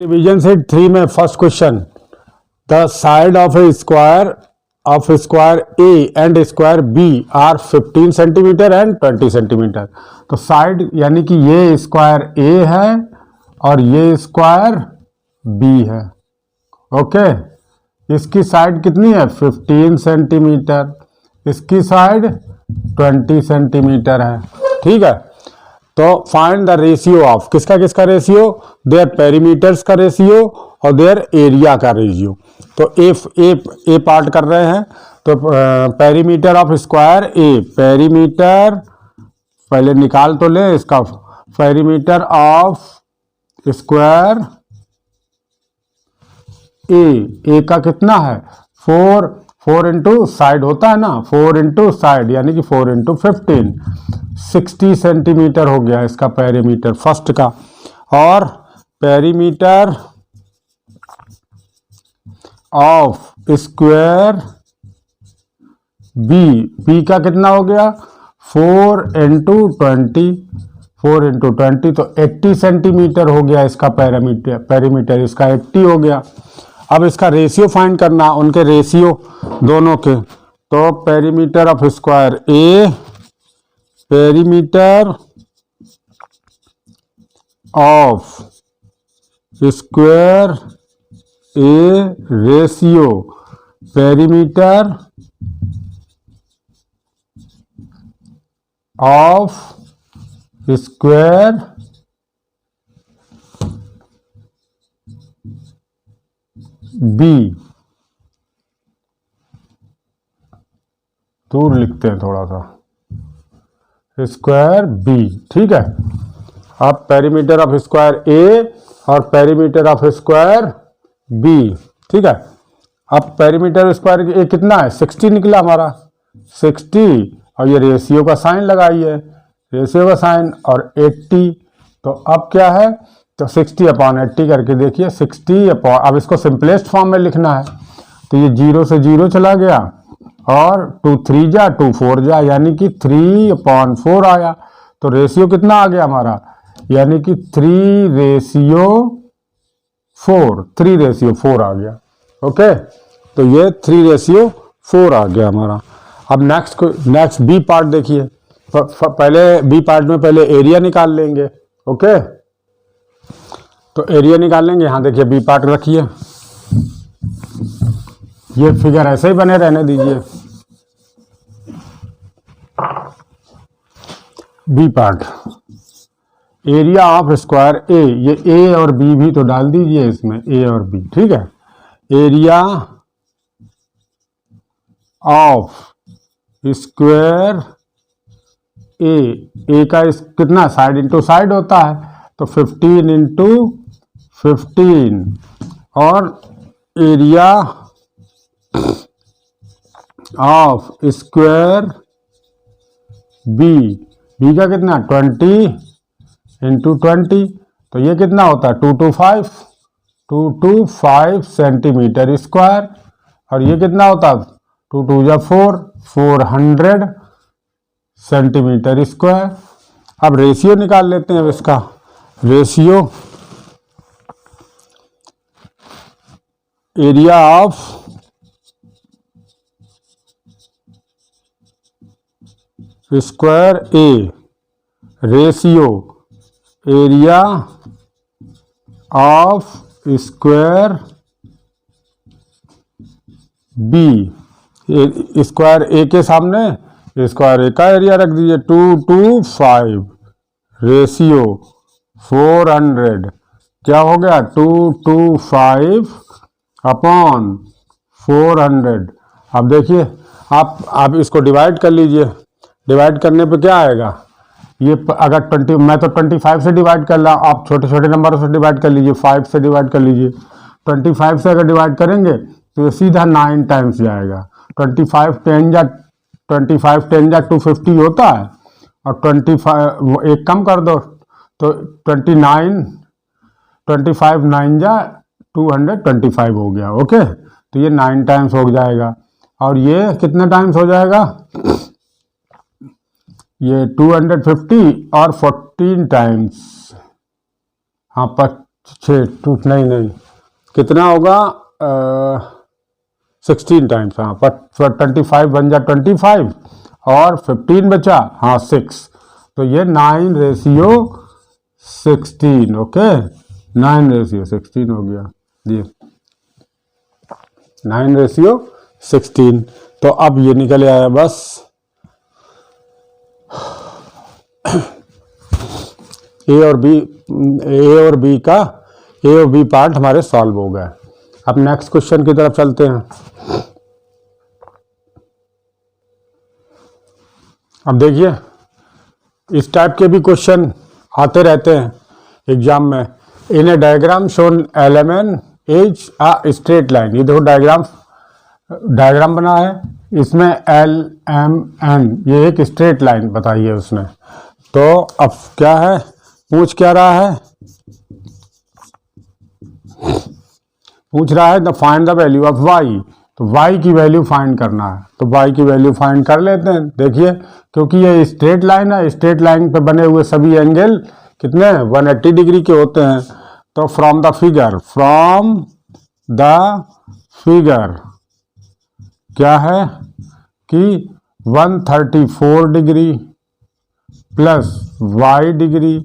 Division set 3 में first question, the side of square A and square B are 15 centimetre and 20 centimetre. तो side यानी कि ये square A है और ये स्क्वायर बी है। ओके, इसकी साइड कितनी है 15 सेंटीमीटर, इसकी साइड 20 सेंटीमीटर है। ठीक है, तो फाइंड द रेशियो ऑफ किसका किसका रेशियो, देयर पेरीमीटर्स का रेशियो और देयर एरिया का रेशियो। तो ए पार्ट कर रहे हैं, तो perimeter of square A, perimeter पहले निकाल तो ले इसका, पेरीमीटर ऑफ स्क्वायर ए का कितना है 4 इंटू साइड होता है ना, 4 इंटू साइड यानी कि 4 इंटू 15, 60 सेंटीमीटर हो गया इसका पेरीमीटर फर्स्ट का। और पेरीमीटर ऑफ स्क्वायर बी का कितना हो गया 4 इंटू 20, 4 इंटू 20 तो 80 सेंटीमीटर हो गया इसका पेरीमीटर इसका 80 हो गया। अब इसका रेशियो फाइंड करना, उनके रेशियो दोनों के। तो perimeter of square A, perimeter of square A ratio perimeter of square B, दूर लिखते हैं थोड़ा सा, स्क्वायर बी। ठीक है, अब पेरीमीटर ऑफ स्क्वायर ए और पेरीमीटर ऑफ स्क्वायर बी। ठीक है, अब पेरीमीटर स्क्वायर ए कितना है 60 निकला हमारा 60, और ये रेशियो का साइन लगाइए, रेशियो का साइन और 80। तो अब क्या है, तो 60/80 करके देखिए 60 अब इसको सिंपलेस्ट फॉर्म में लिखना है। तो ये 0 से 0 चला गया और 2 3 जा 2 4 जा यानी कि 3/4 आया। तो रेशियो कितना आ गया हमारा, यानी कि 3 रेशियो 4 आ गया। ओके, तो ये 3 रेशियो 4 आ गया हमारा। अब नेक्स्ट बी पार्ट देखिए, पहले बी पार्ट में पहले एरिया निकाल लेंगे। ओके, तो एरिया निकालेंगे। यहाँ देखिए बी पार्ट रखिए, ये फिगर ऐसे ही बने रहने दीजिए। B part, area of square A, ये ए और बी भी तो डाल दीजिए इसमें, ए और बी। ठीक है, एरिया ऑफ स्क्वायर ए का कितना साइड इंटू साइड होता है, तो 15 इंटू 15, और एरिया ऑफ स्क्वायर बी का कितना 20 इंटू 20, तो ये कितना होता है 225 सेंटीमीटर स्क्वायर, और ये कितना होता है 2 2 जा 400 सेंटीमीटर स्क्वायर। अब रेशियो निकाल लेते हैं। अब इसका ratio, area of square A ratio area of square B, square A के सामने स्क्वायर ए का एरिया रख दीजिए 225 रेशियो 400, क्या हो गया 225/400। अब देखिए आप इसको डिवाइड कर लीजिए, डिवाइड करने पे क्या आएगा, ये अगर 20, मैं तो 25 से डिवाइड कर रहा हूँ, आप छोटे छोटे नंबरों से डिवाइड कर लीजिए, 5 से डिवाइड कर लीजिए। 25 से अगर डिवाइड करेंगे तो ये सीधा 9 टाइम्स जाएगा। 25 10 जा 250 होता है, और 25 एक कम कर दो तो 25 9 जा 225 हो गया। ओके, तो ये 9 टाइम्स हो जाएगा, और ये कितने टाइम्स हो जाएगा, ये 250 और 14 टाइम्स, हाँ नहीं कितना होगा 16 टाइम्स, हाँ, पर 25 बन जा 25 और 15 बचा, हाँ 6, तो ये 9:16, ओके, 9:16 हो गया जी, 9:16। तो अब ये निकल आया बस ए और बी पार्ट हमारे सॉल्व हो गए। अब नेक्स्ट क्वेश्चन की तरफ चलते हैं। अब देखिए इस टाइप के भी क्वेश्चन आते रहते हैं एग्जाम में। In a diagram shown element is a straight line, ये देखो डायग्राम बना है, इसमें LMN ये एक स्ट्रेट लाइन बताई है उसने। तो अब क्या है, पूछ क्या रहा है, पूछ रहा है the find the value of y, तो y की वैल्यू फाइंड करना है। तो y की वैल्यू फाइंड कर लेते हैं। देखिए क्योंकि ये स्ट्रेट लाइन है, स्ट्रेट लाइन पे बने हुए सभी एंगल कितने हैं, 180 डिग्री के होते हैं। तो फ्रॉम द फिगर क्या है कि 134 degree plus y degree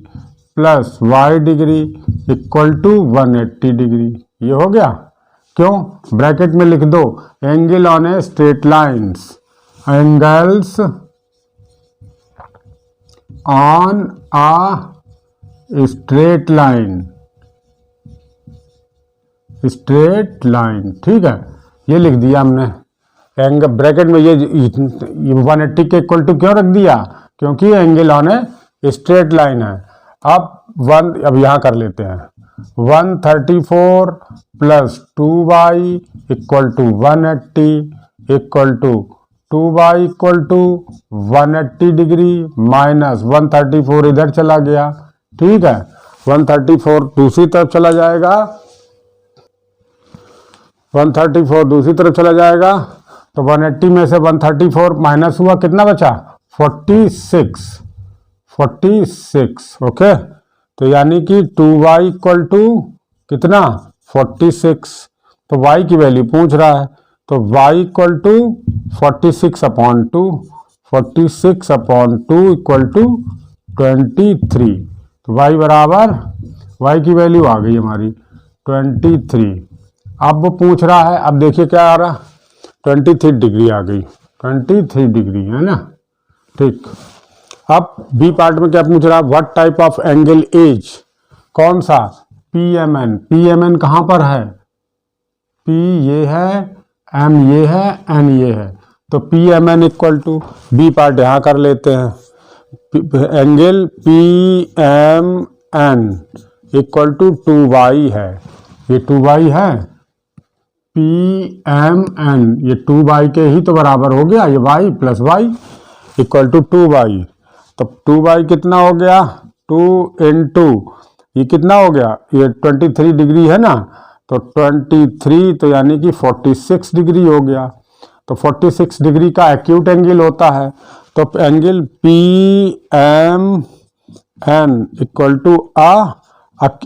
plus y degree equal to 180 degree, ये हो गया। क्यों, ब्रैकेट में लिख दो angle on a straight lines, angles on a straight line, ठीक है, ये लिख दिया हमने। एंगल ब्रैकेट में ये 180 के इक्वल टू क्यों रख दिया, क्योंकि angle on a straight line है। अब यहाँ कर लेते हैं 134 plus 2y equal to 180 equal to 2y equal to 180 degree minus 134 इधर चला गया, ठीक है, 134 दूसरी तरफ चला जाएगा, 134 दूसरी तरफ चला जाएगा। तो 180 में से 134 माइनस हुआ, कितना बचा 46, ओके। तो यानी कि 2y इक्वल टू कितना 46, तो y की वैल्यू पूछ रहा है, तो y equal to 46/2, 46/2 equal to 23, तो y बराबर, y की वैल्यू आ गई हमारी 23। अब वो पूछ रहा है, अब देखिए क्या आ रहा, 23 डिग्री आ गई, 23 डिग्री है ना, ठीक। अब बी पार्ट में क्या पूछ रहा है, what type of angle is, कौन सा, PMN कहाँ पर है, P ये है, M ये है, N ये है, तो PMN equal to, B part यहाँ कर लेते हैं, angle PMN equal to 2y है, ये 2y है, PMN ये 2y के ही तो बराबर हो गया, ये y plus y equal to 2y, तो 2y कितना हो गया, 2 इंटू ये कितना हो गया, ये 23 डिग्री है ना, तो 23 तो यानी कि 46 डिग्री हो गया। तो 46 डिग्री का एक्यूट एंगल होता है, तो angle PMN equal to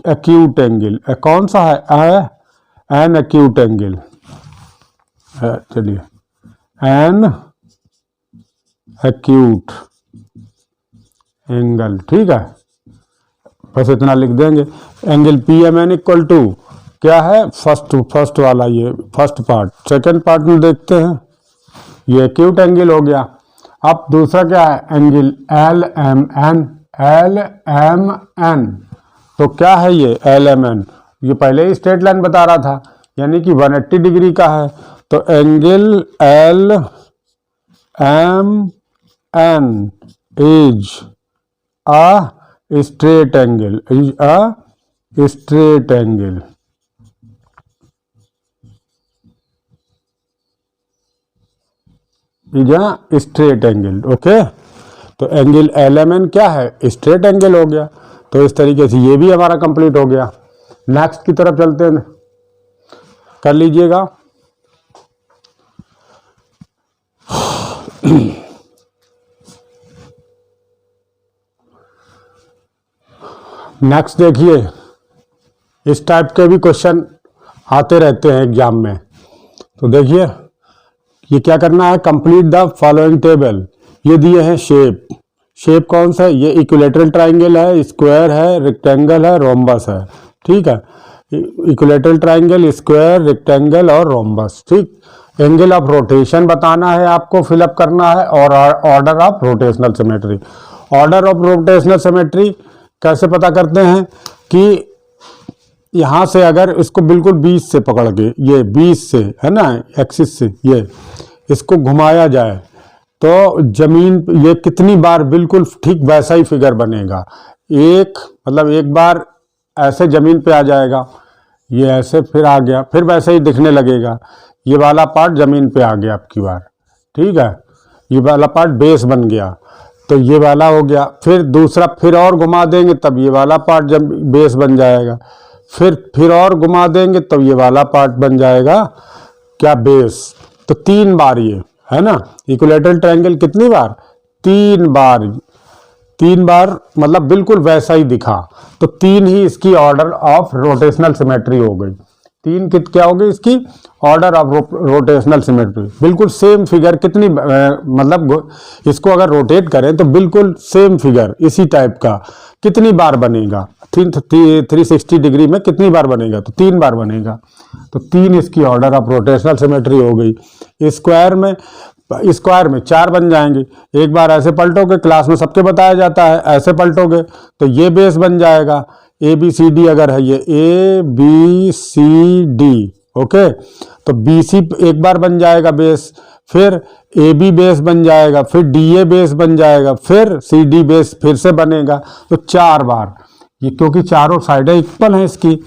acute angle, कौन सा है, एन एक्यूट एंगल, चलिए एन एक्यूट एंगल, ठीक है, बस इतना लिख देंगे। एंगल PMN इक्वल टू क्या है, फर्स्ट वाला, ये फर्स्ट पार्ट। सेकंड पार्ट में देखते हैं, ये एक्यूट एंगल हो गया। अब दूसरा क्या है, एंगल LMN, तो क्या है ये LMN, ये पहले ही स्ट्रेट लाइन बता रहा था, यानी कि 180 डिग्री का है, तो angle LMN is a straight angle, is a straight angle, is a straight angle, okay. तो एंगल LMN क्या है, स्ट्रेट एंगल हो गया। तो इस तरीके से ये भी हमारा कंप्लीट हो गया। नेक्स्ट की तरफ चलते हैं, कर लीजिएगा। नेक्स्ट देखिए, इस टाइप के भी क्वेश्चन आते रहते हैं एग्जाम में। तो देखिए ये क्या करना है, कंप्लीट द फॉलोइंग टेबल। ये दिए हैं शेप, शेप कौन सा है, ये इक्विलेटरल ट्राइंगल है, स्क्वायर है, रेक्टेंगल है, रोम्बस है। ठीक है, इक्विलेटरल ट्राइंगल, स्क्वायर, रेक्टेंगल और रोम्बस। ठीक, एंगल ऑफ रोटेशन बताना है आपको, फिलअप करना है, और order of rotational symmetry. Order of rotational symmetry कैसे पता करते हैं कि यहाँ से अगर इसको बिल्कुल 20 से पकड़ के, ये 20 से है ना, एक्सिस से ये इसको घुमाया जाए तो जमीन ये कितनी बार बिल्कुल ठीक वैसा ही फिगर बनेगा। एक मतलब एक बार ऐसे जमीन पे आ जाएगा, ये ऐसे फिर आ गया, फिर वैसे ही दिखने लगेगा। ये वाला पार्ट जमीन पे आ गया आपकी बार, ठीक है, ये वाला पार्ट बेस बन गया, तो ये वाला हो गया। फिर दूसरा फिर और घुमा देंगे तब ये वाला पार्ट जब बेस बन जाएगा, फिर और घुमा देंगे तब ये वाला पार्ट बन जाएगा क्या, बेस। तो 3 बार ये है ना, इक्विलेटरल ट्रायंगल कितनी बार, 3 बार, 3 बार मतलब बिल्कुल वैसा ही दिखा, तो 3 ही इसकी ऑर्डर ऑफ रोटेशनल सिमेट्री हो गई। 3 क्या हो गई इसकी ऑर्डर ऑफ रोटेशनल सिमेट्री। बिल्कुल सेम फिगर कितनी मतलब इसको अगर रोटेट करें तो बिल्कुल सेम फिगर इसी टाइप का कितनी बार बनेगा, 360 डिग्री में कितनी बार बनेगा, तो 3 बार बनेगा। तो 3 इसकी ऑर्डर ऑफ रोटेशनल सिमेट्री हो गई। स्क्वायर में 4 बन जाएंगे। एक बार ऐसे पलटोगे, क्लास में सबके बताया जाता है, ऐसे पलटोगे तो ये बेस बन जाएगा। ए बी सी डी अगर है, ये A B C D, okay, तो बी सी एक बार बन जाएगा बेस, फिर ए बी बेस बन जाएगा, फिर डी ए बेस बन जाएगा, फिर सी डी बेस फिर से बनेगा। तो 4 बार ये, क्योंकि चारों साइडें इक्वल हैं इसकी,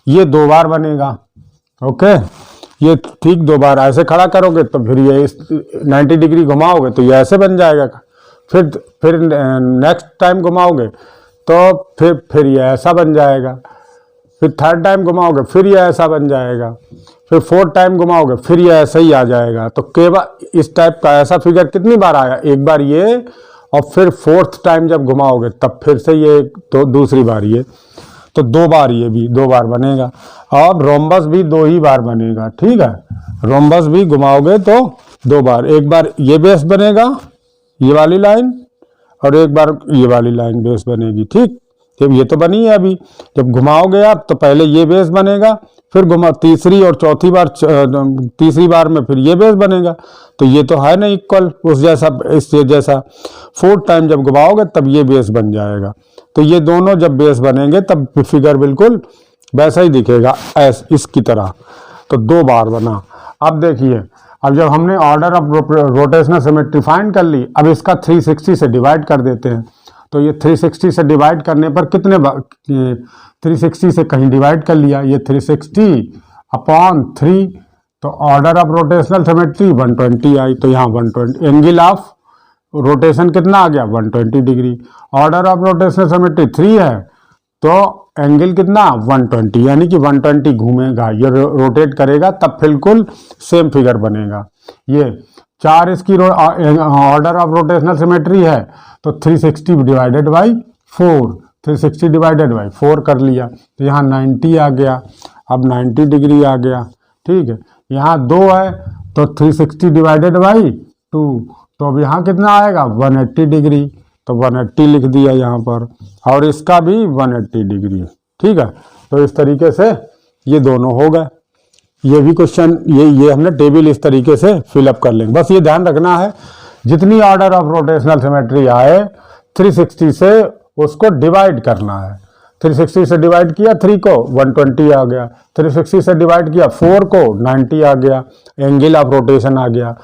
ये 2 बार बनेगा। ओके, ये ठीक 2 बार ऐसे खड़ा करोगे तो फिर ये 90 डिग्री घुमाओगे तो ये ऐसे बन जाएगा। फिर नेक्स्ट टाइम घुमाओगे तो फिर ये ऐसा बन जाएगा। फिर 3rd टाइम घुमाओगे फिर ये ऐसा बन जाएगा। फिर 4th टाइम घुमाओगे फिर ये ऐसा ही आ जाएगा। तो केवल इस टाइप का ऐसा फिगर कितनी बार आया, एक बार ये, और फिर 4th टाइम जब घुमाओगे तब फिर से ये, तो दूसरी बार ये, तो 2 बार ये भी 2 बार बनेगा। और रोम्बस भी 2 ही बार बनेगा। ठीक है, रोम्बस भी घुमाओगे तो 2 बार, एक बार ये बेस बनेगा ये वाली लाइन, और एक बार ये वाली लाइन बेस बनेगी। ठीक, जब ये तो बनी है अभी, जब घुमाओगे आप तो पहले ये बेस बनेगा, फिर घुमा तीसरी और चौथी बार, तीसरी बार में फिर ये बेस बनेगा। तो ये तो है ना इक्वल उस जैसा, इस जैसा। 4th टाइम जब घुमाओगे तब ये बेस बन जाएगा। तो ये दोनों जब बेस बनेंगे तब फिगर बिल्कुल वैसा ही दिखेगा इसकी तरह। तो 2 बार बना। अब देखिए, अब जब हमने order of rotational symmetry find कर ली, अब इसका 360 से डिवाइड कर देते हैं। तो ये 360 से डिवाइड करने पर कितने 360 से कहीं डिवाइड कर लिया, ये 360/3, तो ऑर्डर ऑफ रोटेशनल सिमेट्री 120 आई। तो यहाँ 120, एंगल ऑफ रोटेशन कितना आ गया, 120 degree. Order of rotational symmetry 3 है तो एंगल कितना 120, यानी कि 120 घूमेगा, ये रोटेट करेगा तब बिल्कुल सेम फिगर बनेगा। ये 4 इसकी ऑर्डर ऑफ रोटेशनल सिमेट्री है, तो 360 डिवाइडेड बाई 4, 360 डिवाइडेड बाई 4 कर लिया, तो यहाँ 90 आ गया। अब 90 डिग्री आ गया। ठीक है, यहाँ 2 है तो 360 डिवाइडेड बाई 2, तो अब यहाँ कितना आएगा 180 डिग्री, तो 180 लिख दिया यहाँ पर, और इसका भी 180 डिग्री। ठीक है, तो इस तरीके से ये दोनों हो गए। ये भी क्वेश्चन, ये हमने टेबल इस तरीके से फिलअप कर लेंगे। बस ये ध्यान रखना है, जितनी ऑर्डर ऑफ रोटेशनल सिमेट्री आए 360 से उसको डिवाइड करना है। 360 से डिवाइड किया 3 को 120 आ गया, 360 से डिवाइड किया 4 को 90 आ गया, एंगल ऑफ रोटेशन आ गया।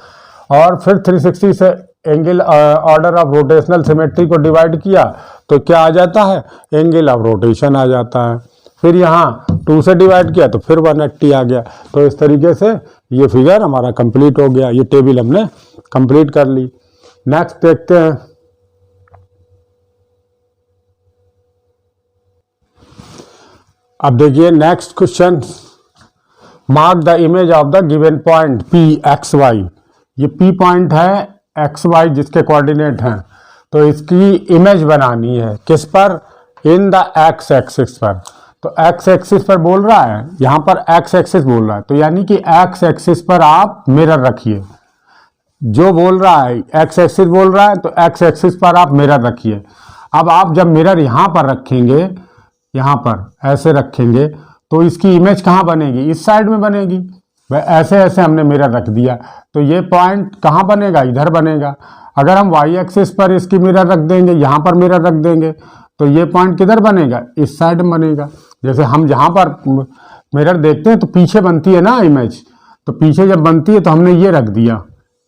और फिर 360 से angle order of rotational symmetry को डिवाइड किया तो क्या आ जाता है, एंगल ऑफ रोटेशन आ जाता है। फिर यहाँ 2 से डिवाइड किया तो फिर 180 आ गया। तो इस तरीके से ये फिगर हमारा कंप्लीट हो गया, ये टेबल हमने कंप्लीट कर ली। नेक्स्ट देखते हैं, अब देखिए next question, mark the image of the given point P X Y. ये पी पॉइंट है एक्स वाई जिसके कोऑर्डिनेट हैं, तो इसकी इमेज बनानी है किस पर, इन द एक्स एक्सिस पर। तो एक्स एक्सिस पर बोल रहा है, यहाँ पर एक्स एक्सिस बोल रहा है, तो यानी कि एक्स एक्सिस पर आप मिरर रखिए। जो बोल रहा है एक्स एक्सिस बोल रहा है, तो एक्स एक्सिस पर आप मिरर रखिए। अब आप जब मिरर यहाँ पर रखेंगे, यहाँ पर ऐसे रखेंगे, तो इसकी इमेज कहाँ बनेगी? इस साइड में बनेगी। वह ऐसे ऐसे हमने मिरर रख दिया, तो ये पॉइंट कहाँ बनेगा? इधर बनेगा। अगर हम वाई एक्सिस पर इसकी मिरर रख देंगे, यहाँ पर मिरर रख देंगे, तो ये पॉइंट किधर बनेगा? इस साइड में बनेगा। जैसे हम जहाँ पर मिरर देखते हैं तो पीछे बनती है ना इमेज, तो पीछे जब बनती है तो हमने ये रख दिया,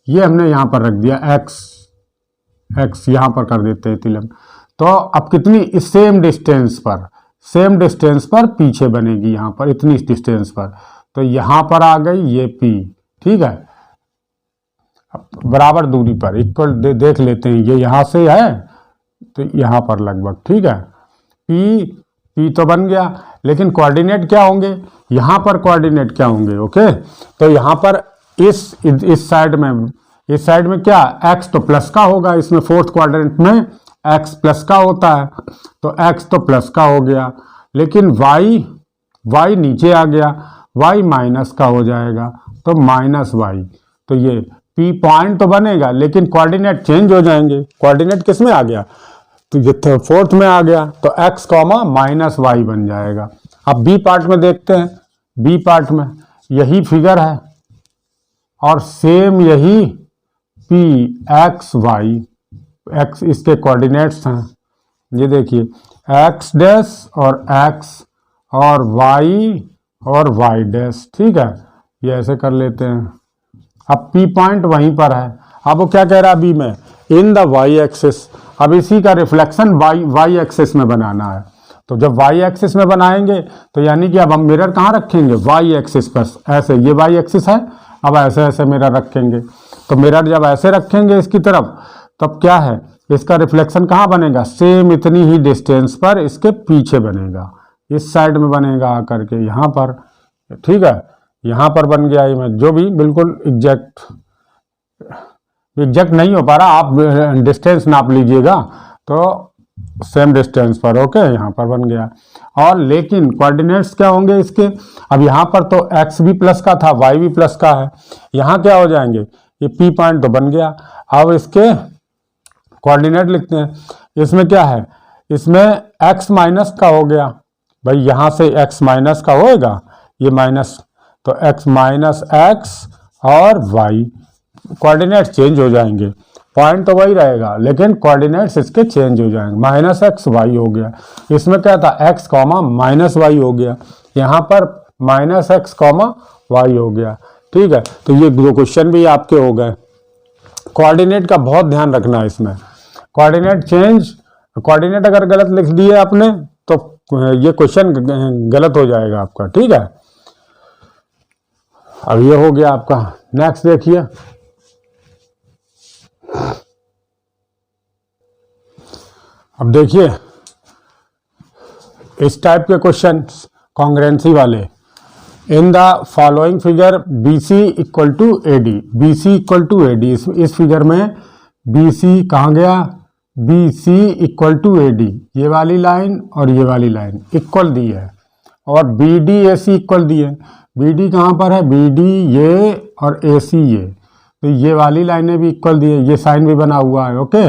ये हमने यहाँ पर रख दिया एक्स यहाँ पर कर देते हैं तिलक। तो अब कितनी सेम डिस्टेंस पर पीछे बनेगी, यहाँ पर इतनी डिस्टेंस पर, तो यहाँ पर आ गई ये P, ठीक है, बराबर दूरी पर इक्वल देख लेते हैं, ये यहाँ से है तो यहाँ पर लगभग, ठीक है, P तो बन गया, लेकिन कोऑर्डिनेट क्या होंगे? यहाँ पर कोऑर्डिनेट क्या होंगे? ओके, तो यहाँ पर इस साइड में क्या? x तो प्लस का होगा, इसमें फोर्थ क्वाड्रेंट में x प्लस का होता है, तो x तो प्लस का हो गया, लेकिन y नीचे आ गया, y माइनस का हो जाएगा, तो माइनस y। तो ये P पॉइंट तो बनेगा, लेकिन कोऑर्डिनेट चेंज हो जाएंगे। कोऑर्डिनेट किस में आ गया? तो ये फोर्थ में आ गया, तो x कॉमा माइनस वाई बन जाएगा। अब बी पार्ट में देखते हैं। बी पार्ट में यही फिगर है और सेम यही P एक्स वाई, एक्स इसके कोऑर्डिनेट्स हैं, ये देखिए x डैश और x और y डैश, ठीक है, ये ऐसे कर लेते हैं। अब P पॉइंट वहीं पर है। अब वो क्या कह रहा है बी में? In the y axis. अब इसी का रिफ्लेक्शन y एक्सिस में बनाना है, तो जब y एक्सिस में बनाएंगे तो यानी कि अब हम मिरर कहाँ रखेंगे? y एक्सिस पर। ऐसे ये y एक्सिस है, अब ऐसे ऐसे मिरर रखेंगे, तो मिरर जब ऐसे रखेंगे इसकी तरफ, तब क्या है? इसका रिफ्लेक्शन कहाँ बनेगा? सेम इतनी ही डिस्टेंस पर इसके पीछे बनेगा, इस साइड में बनेगा आकर के यहाँ पर, ठीक है, यहाँ पर बन गया इमेज। जो भी बिल्कुल एग्जैक्ट नहीं हो पा रहा, आप डिस्टेंस नाप लीजिएगा, तो सेम डिस्टेंस पर, ओके, यहाँ पर बन गया। और लेकिन कोऑर्डिनेट्स क्या होंगे इसके? अब यहाँ पर तो x भी प्लस का था, y भी प्लस का है, यहाँ क्या हो जाएंगे? ये P पॉइंट तो बन गया। अब इसके कोऑर्डिनेट लिखते हैं। इसमें क्या है? इसमें x माइनस का हो गया, भाई यहाँ से x माइनस का होएगा, ये माइनस, तो x माइनस एक्स और y, कोऑर्डिनेट चेंज हो जाएंगे। पॉइंट तो वही रहेगा, लेकिन कोऑर्डिनेट्स इसके चेंज हो जाएंगे। माइनस एक्स वाई हो गया, इसमें क्या था? x कॉमा माइनस वाई हो गया, यहाँ पर माइनस एक्स कॉमा वाई हो गया, ठीक है। तो ये दो क्वेश्चन भी आपके हो गए। कोऑर्डिनेट का बहुत ध्यान रखना है इसमें, कोऑर्डिनेट अगर गलत लिख दिए आपने तो ये क्वेश्चन गलत हो जाएगा आपका, ठीक है। अब ये हो गया आपका। नेक्स्ट देखिए, अब देखिए इस टाइप के क्वेश्चन कॉन्ग्रुएंसी वाले। In the following figure BC equal to AD, BC equal to AD, इस फिगर में BC कहाँ गया? BC इक्वल टू AD, ये वाली लाइन और ये वाली लाइन इक्वल दी है, और BD AC इक्वल दी है। BD कहाँ पर है? BD ये और AC ये, तो ये वाली लाइनें भी इक्वल दी है, ये साइन भी बना हुआ है, ओके,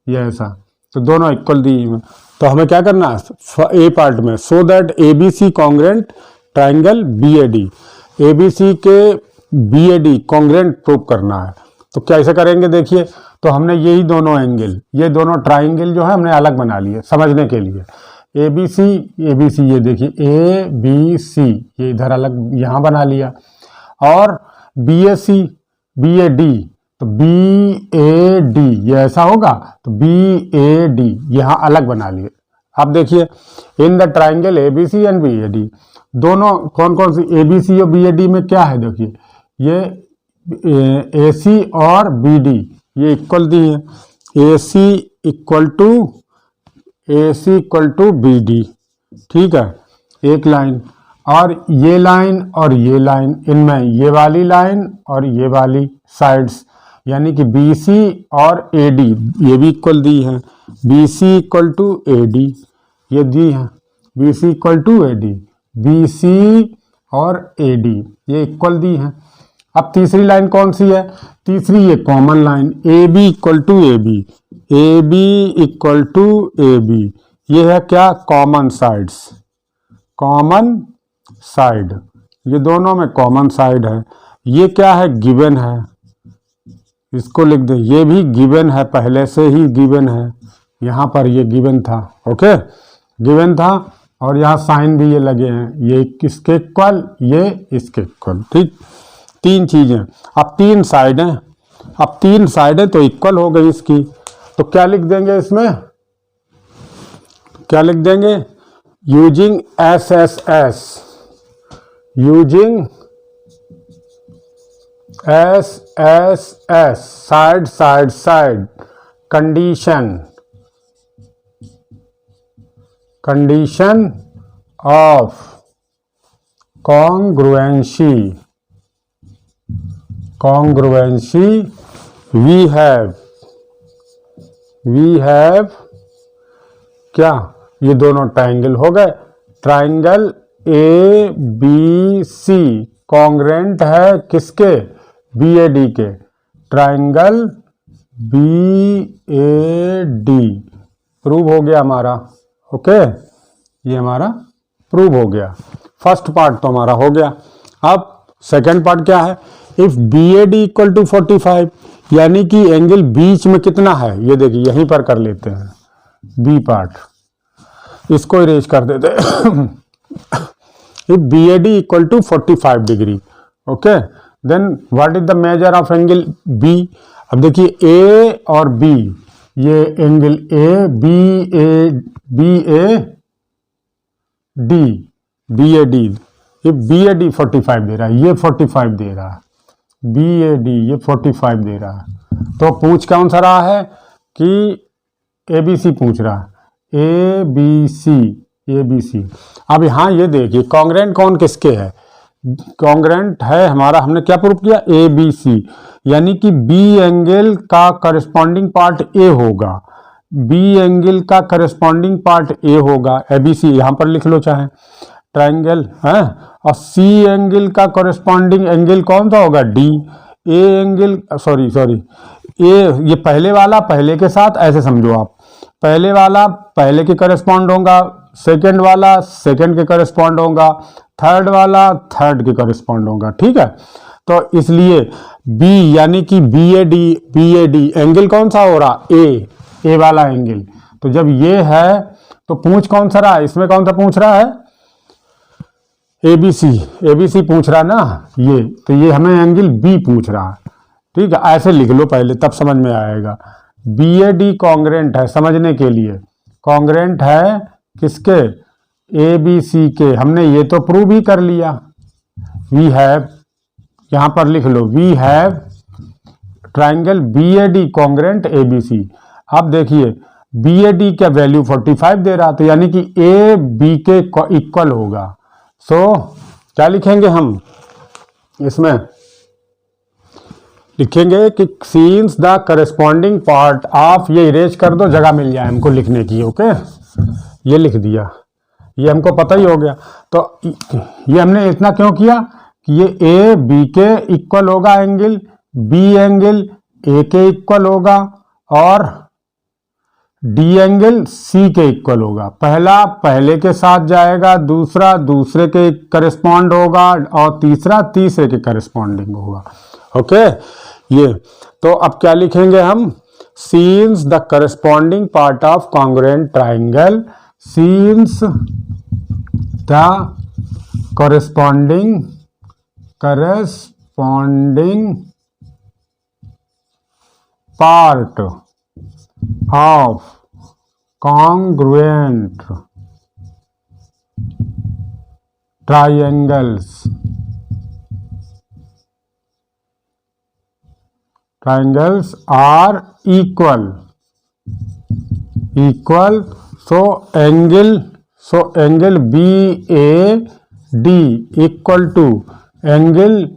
ये ऐसा, तो दोनों इक्वल दी है। तो हमें क्या करना है ए पार्ट में? So that ABC congruent triangle BAD, ABC के BAD कॉन्ग्रुएंट प्रूव करना है। तो कैसे करेंगे देखिए, तो हमने यही दोनों एंगल, ये दोनों ट्राइंगल जो है हमने अलग बना लिए समझने के लिए। ABC ये देखिए ABC, ये इधर अलग यहाँ बना लिया, और BAD, तो BAD ये ऐसा होगा, तो BAD यहाँ अलग बना लिए। अब देखिए in the triangle ABC and BAD, दोनों कौन कौन सी? ABC और BAD में क्या है? देखिए ये AC और BD ये इक्वल दी है, AC इक्वल टू BD, ठीक है, एक लाइन, और ये लाइन इनमें ये वाली लाइन और ये वाली साइड्स, यानी कि BC और AD ये भी इक्वल दी है, BC इक्वल टू AD ये दी है, B C equal to A D, B C और ए डी ये इक्वल दी हैं। अब तीसरी लाइन कौन सी है? तीसरी ये common line A B equal to A B, A B equal to A B, ये है क्या? कॉमन साइड्स, कॉमन साइड, ये दोनों में कॉमन साइड है। ये क्या है? गिवन है, इसको लिख दे, ये भी गिवन है, पहले से ही गिवन है, यहाँ पर ये गिवन था, ओके गिवन था, और यहाँ साइन भी ये लगे हैं, ये किसके इक्वल, ये इसके इक्वल, ठीक। तीन चीजें, अब तीन साइड हैं, अब तीन साइडें तो इक्वल हो गई इसकी, तो क्या लिख देंगे इसमें? क्या लिख देंगे? Using S S S, using S S S, side side side, condition, condition of congruency, congruency we have क्या? ये दोनों ट्राइंगल हो गए, triangle A B C congruent है किसके? बी ए डी के, triangle B A D prove हो गया हमारा, ओके ये हमारा प्रूव हो गया। फर्स्ट पार्ट तो हमारा हो गया। अब सेकंड पार्ट क्या है? If B A D equal to 45, यानी कि एंगल बीच में कितना है, ये देखिए यहीं पर कर लेते हैं, बी पार्ट, इसको इरेज कर देते हैं। If B A D equal to 45 degree, okay then what is the measure of angle B? अब देखिए ए और बी, ये angle A B A D, ये बी ए डी 45 दे रहा है, ये 45 दे रहा है, बी ए डी ये 45 दे रहा है, तो पूछ कौन सा रहा है कि ए बी सी पूछ रहा है, ए बी सी। अब यहाँ ये देखिए कॉन्ग्रेंट कौन किसके है? कॉन्ग्रेंट है हमारा, हमने क्या प्रूव किया? ए बी सी, यानी कि बी एंगल का करस्पॉन्डिंग पार्ट ए होगा, बी एंगल का करस्पॉन्डिंग पार्ट ए होगा, ए बी सी यहाँ पर लिख लो चाहे, ट्राइंगल है, और सी एंगल का करस्पॉन्डिंग एंगल कौन सा होगा? डी। ए एंगल सॉरी ये पहले वाला पहले के साथ, ऐसे समझो आप, पहले वाला पहले के करस्पॉन्ड होगा, सेकंड वाला सेकंड के करस्पॉन्ड होगा, थर्ड वाला थर्ड के करस्पॉन्ड होगा, ठीक है। तो इसलिए बी यानी कि बी ए डी एंगल कौन सा हो रहा? ए वाला एंगल। तो जब ये है तो पूछ कौन सा रहा है? इसमें कौन सा पूछ रहा है? ए बी सी पूछ रहा है ना ये, तो ये हमें एंगल बी पूछ रहा है, ठीक है। ऐसे लिख लो पहले, तब समझ में आएगा। बी ए डी कॉन्ग्रेंट है, समझने के लिए कॉन्ग्रेंट है किसके? ए बी सी के। हमने ये तो प्रूव ही कर लिया। वी हैव, यहां पर लिख लो, we have triangle B A D congruent A B C. अब देखिए बी ए डी का वैल्यू 45 दे रहा, तो यानी कि ए बी के इक्वल होगा। सो क्या लिखेंगे हम इसमें? लिखेंगे कि scenes the corresponding part of, ये इरेज कर दो, जगह मिल जाए हमको लिखने की, ओके ये लिख दिया, ये हमको पता ही हो गया। तो ये हमने इतना क्यों किया कि ये ए बी के इक्वल होगा एंगल, बी एंगल ए के इक्वल होगा, और डी एंगल सी के इक्वल होगा। पहला पहले के साथ जाएगा, दूसरा दूसरे के करस्पॉन्ड होगा, और तीसरा तीसरे के करस्पॉन्डिंग होगा, ओके ये। तो अब क्या लिखेंगे हम? Scenes the corresponding part of congruent triangle, scenes the corresponding part of congruent triangles are equal, so angle BAD equal to angle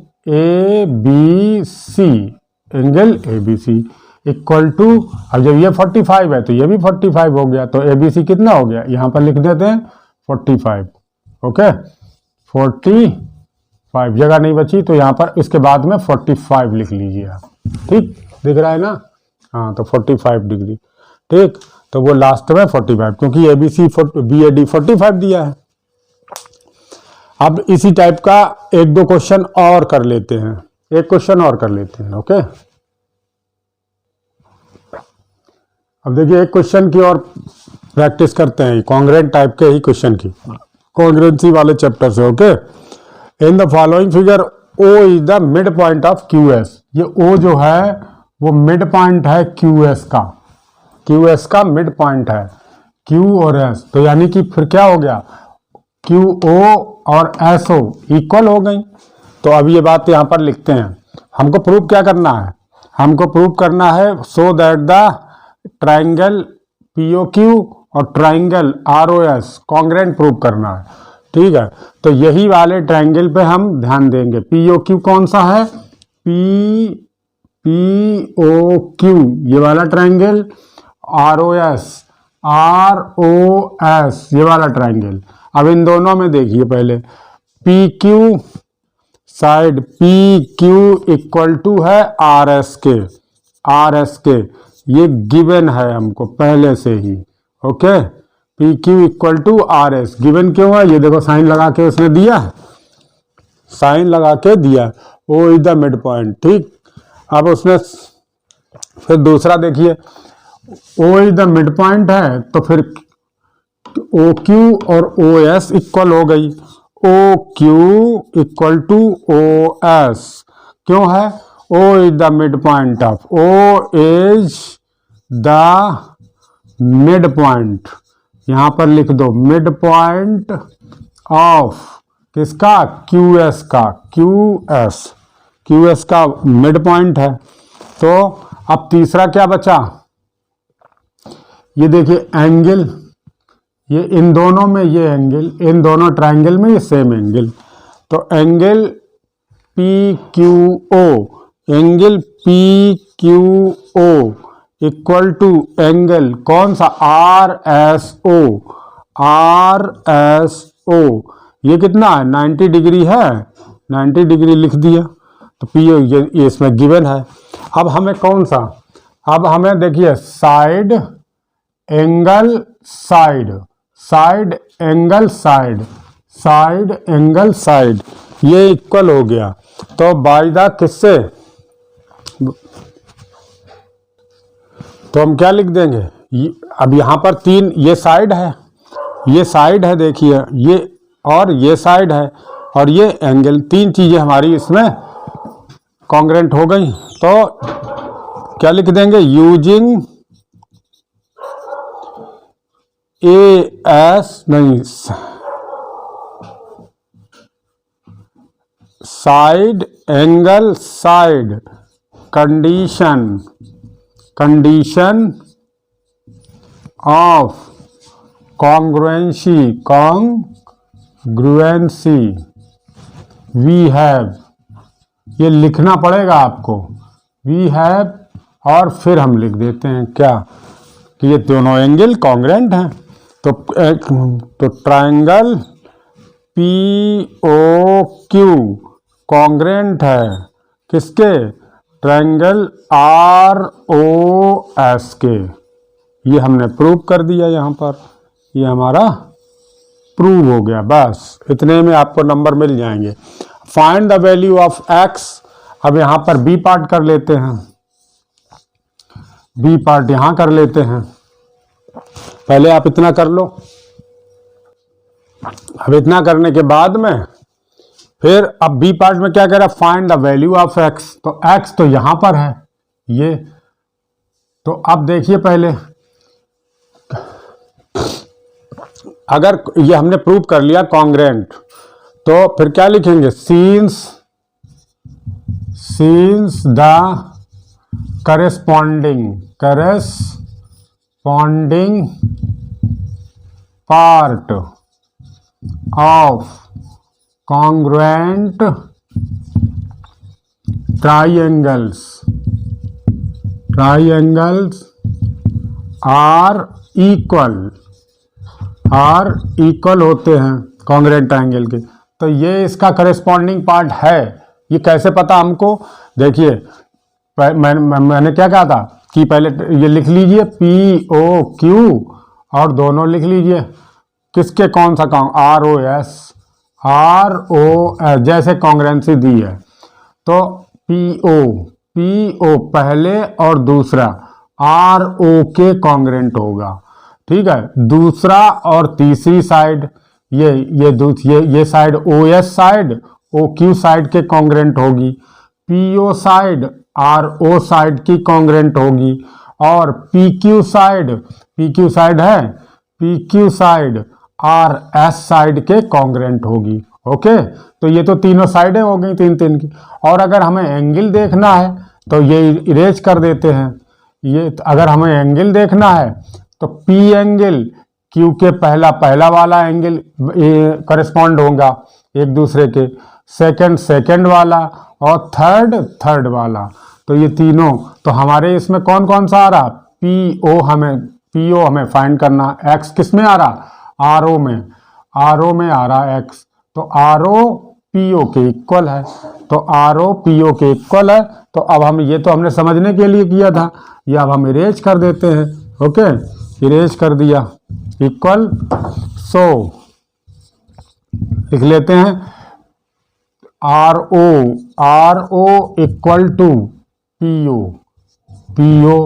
ABC, equal to, अब जब ये 45 है तो ये भी 45 हो गया, तो ABC कितना हो गया? यहां पर लिख देते हैं 45। ओके 45 जगह नहीं बची तो यहाँ पर इसके बाद में 45 लिख लीजिए आप। ठीक दिख रहा है ना, हाँ तो 45 डिग्री। ठीक तो वो लास्ट में 45 क्योंकि ABC BAD 45 दिया है। अब इसी टाइप का एक दो क्वेश्चन और कर लेते हैं, एक क्वेश्चन और कर लेते हैं। ओके अब देखिए एक क्वेश्चन की और प्रैक्टिस करते हैं, कॉन्ग्रेंट टाइप के ही क्वेश्चन की, कॉन्ग्रेंसी वाले चैप्टर से। Okay in the following figure O is the mid point of QS। ये O जो है वो मिड पॉइंट है QS का मिड पॉइंट है, Q और S। तो यानी कि फिर क्या हो गया, QO और SO इक्वल हो गई। तो अब ये बात यहाँ पर लिखते हैं, हमको प्रूव क्या करना है, हमको प्रूव करना है so that the triangle POQ और ट्राइंगल ROS कॉन्ग्रेंट प्रूव करना है। ठीक है तो यही वाले ट्राइंगल पे हम ध्यान देंगे। POQ कौन सा है, POQ ये वाला ट्राइंगल, ROS ये वाला ट्राइंगल। अब इन दोनों में देखिए पहले PQ side PQ equal to है RS के, ये गिवन है हमको पहले से ही। Okay PQ equal to RS given क्यों है, ये देखो साइन लगा के उसने दिया है, साइन लगा के दिया, O is the mid point. ठीक अब उसने फिर दूसरा देखिए O is the mid point है तो फिर OQ और OS इक्वल हो गई, OQ इक्वल टू OS क्यों है, O is the mid point of, O is the mid point, यहां पर लिख दो मिड पॉइंट ऑफ किसका, QS का, QS का मिड पॉइंट है। तो अब तीसरा क्या बचा, ये देखिए एंगल, ये इन दोनों में ये एंगल, इन दोनों ट्रायंगल में ये सेम एंगल, तो angle PQO equal to angle कौन सा, RSO ये कितना है 90 डिग्री है, 90 डिग्री लिख दिया। तो PO ये इसमें गिवन है। अब हमें कौन सा, अब हमें देखिए साइड एंगल साइड ये इक्वल हो गया। तो बाय द किससे, तो हम क्या लिख देंगे, अब यहां पर तीन ये साइड है देखिए, ये और ये साइड है और ये एंगल, तीन चीजें हमारी इसमें कॉन्ग्रेंट हो गई। तो क्या लिख देंगे, using side angle side condition of congruency we have, ये लिखना पड़ेगा आपको, वी हैव, और फिर हम लिख देते हैं क्या कि ये दोनों एंगल कॉन्ग्रेंट हैं। तो ट्रायंगल POQ कॉन्ग्रेंट है किसके, ट्रायंगल ROS के। ये हमने प्रूव कर दिया, यहाँ पर ये हमारा प्रूव हो गया। बस इतने में आपको नंबर मिल जाएंगे। Find the value of x, अब यहाँ पर B पार्ट कर लेते हैं, B पार्ट यहाँ कर लेते हैं। पहले आप इतना कर लो, अब इतना करने के बाद में फिर अब B पार्ट में क्या कह रहा है, find the value of x। तो x तो यहां पर है ये, तो अब देखिए पहले अगर ये हमने प्रूव कर लिया कॉन्ग्रेंट, तो फिर क्या लिखेंगे, since the corresponding part of congruent triangles are equal are equal होते हैं कॉन्ग्रुएंट एंगल के। तो ये इसका करेस्पॉन्डिंग पार्ट है। ये कैसे पता हमको? देखिए मैंने क्या कहा था कि पहले ये लिख लीजिए पी ओ क्यू और दोनों लिख लीजिए किसके कौन सा आर ओ एस जैसे कॉन्ग्रुएंसी दी है तो पी ओ पहले और दूसरा आर ओ के कॉन्ग्रुएंट होगा। ठीक है, दूसरा और तीसरी साइड ये side O S side O Q side के कॉन्ग्रुएंट होगी, P O side R O side की कॉन्ग्रुएंट होगी और पी क्यू साइड है P Q side R S side के कॉन्ग्रुएंट होगी। ओके, तो ये तो तीनों साइडें हो गई तीन की। और अगर हमें एंगल देखना है तो ये इरेज कर देते हैं। ये अगर हमें एंगल देखना है तो पी एंगल क्यू के पहला वाला एंगल करेस्पॉन्ड होगा एक दूसरे के, सेकंड वाला और थर्ड वाला। तो ये तीनों, तो हमारे इसमें कौन कौन सा आ रहा? पी ओ हमें फाइंड करना। एक्स किस में आ रहा? आर ओ में आ रहा एक्स। तो आर ओ पी ओ के इक्वल है। तो आर ओ पी ओ के इक्वल है। तो अब हम ये तो हमने समझने के लिए किया था, ये अब हम इरेज कर देते हैं। ओके, इरेज कर दिया इक्वल। सो लिख लेते हैं R O equal to P O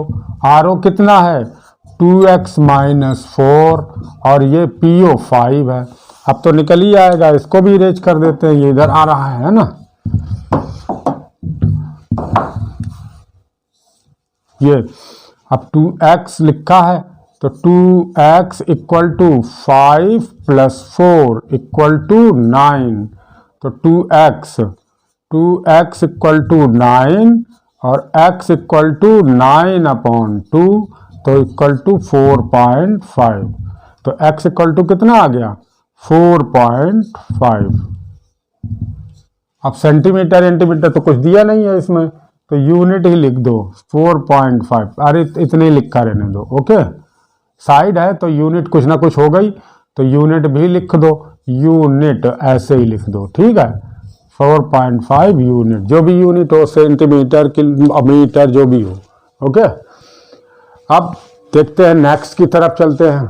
R O कितना है? 2x माइनस 4 और ये पी ओ 5 है। अब तो निकल ही आएगा, इसको भी इरेज कर देते हैं, ये इधर आ रहा है ना। ये अब 2x लिखा है तो 2x इक्वल टू 5 प्लस 4 इक्वल टू 9। तो 2x इक्वल टू 9 और x इक्वल टू 9/2 तो इक्वल टू 4.5। तो x इक्वल टू कितना आ गया? 4.5। अब सेंटीमीटर तो कुछ दिया नहीं है इसमें, तो यूनिट ही लिख दो 4.5। अरे इतने ही लिखा रहने दो। ओके, साइड है तो यूनिट कुछ ना कुछ हो गई, तो यूनिट भी लिख दो, यूनिट ऐसे ही लिख दो। ठीक है, 4.5 यूनिट, जो भी यूनिट हो, सेंटीमीटर किलोमीटर जो भी हो। ओके, अब देखते हैं नेक्स्ट की तरफ चलते हैं।